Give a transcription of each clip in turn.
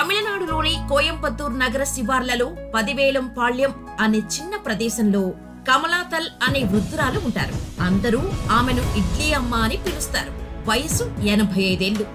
తమిళనాడులోని కోయంబత్తూర్ నగర శివార్లలో 10,000 పాళ్యం అనే చిన్న ప్రదేశంలో కమలాతల్ అనే వృద్ధురాలు ఉంటారు. అందరూ ఆమెను ఇడ్లీ అమ్మ అని పిలుస్తారు. వయసు 85 ఏళ్లు.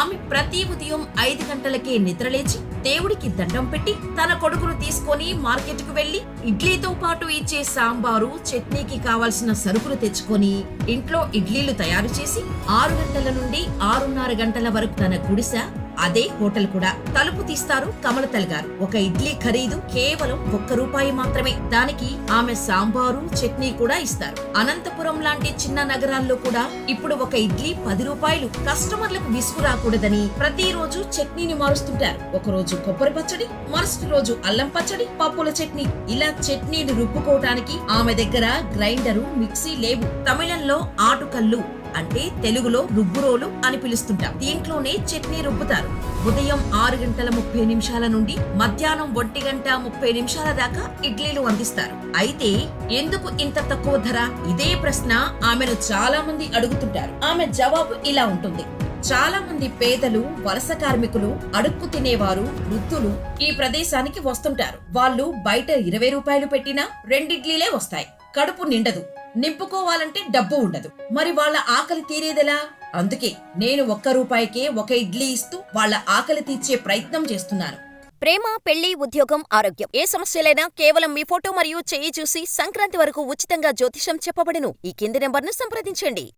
ఆమె ప్రతి ఉదయం 5 గంటలకే నిద్రలేచి దేవుడికి దండం పెట్టి తన కొడుకును తీసుకొని మార్కెట్కు వెళ్లి ఇడ్లీతో పాటు ఇచ్చే సాంబారు, చట్నీకి కావాల్సిన సరుకులు తెచ్చుకొని ఇంట్లో ఇడ్లీలు తయారు చేసి 6 గంటల నుండి 6:30 గంటల వరకు తన గుడిసె, అదే హోటల్ కూడా తలుపు తీస్తారు కమలతల్ గారు. ఒక ఇడ్లీ ఖరీదు కేవలం ₹1 మాత్రమే. దానికి ఆమె సాంబారు, చట్నీ కూడా ఇస్తారు. అనంతపురం లాంటి చిన్న నగరాల్లో కూడా ఇప్పుడు ఒక ఇడ్లీ ₹10. కస్టమర్లకు విసుగు రాకూడదని ప్రతిరోజు చట్నీని మారుస్తుంటారు. ఒకరోజు కొబ్బరి పచ్చడి, మరుసటి రోజు అల్లం పచ్చడి, పప్పుల చట్నీ. ఇలా చట్నీని రుబ్బుకోవటానికి ఆమె దగ్గర గ్రైండరు, మిక్సీ లేవు. తమిళంలో ఆటుకల్లు అంటే తెలుగులో రుబ్బురోలు అని పిలుస్తుంటాం. దీంట్లోనే చట్నీ రుబ్బుతారు. ఉదయం 6:30 నుండి మధ్యాహ్నం 1:30 దాకా ఇడ్లీలు అందిస్తారు. అయితే ఎందుకు ఇంత తక్కువ ధర? ఇదే ప్రశ్న ఆమెను చాలా మంది అడుగుతుంటారు. ఆమె జవాబు ఇలా ఉంటుంది. చాలా మంది పేదలు, వలస కార్మికులు, అడుక్కు తినేవారు, వృద్ధులు ఈ ప్రదేశానికి వస్తుంటారు. వాళ్ళు బయట ₹20 పెట్టినా 2 ఇడ్లీలే వస్తాయి. కడుపు నిండదు. నింపుకోవాలంటే డబ్బు ఉండదు. మరి వాళ్ళ ఆకలి తీరేదెలా? అందుకే నేను ₹1కే ఒక ఇడ్లీ ఇస్తూ వాళ్ళ ఆకలి తీర్చే ప్రయత్నం చేస్తున్నాను. ప్రేమ, పెళ్లి, ఉద్యోగం, ఆరోగ్యం ఏ సమస్యలైనా కేవలం మీ ఫోటో మరియు చెయ్యి చూసి సంక్రాంతి వరకు ఉచితంగా జ్యోతిషం చెప్పబడును. ఈ కింది నెంబర్ను సంప్రదించండి.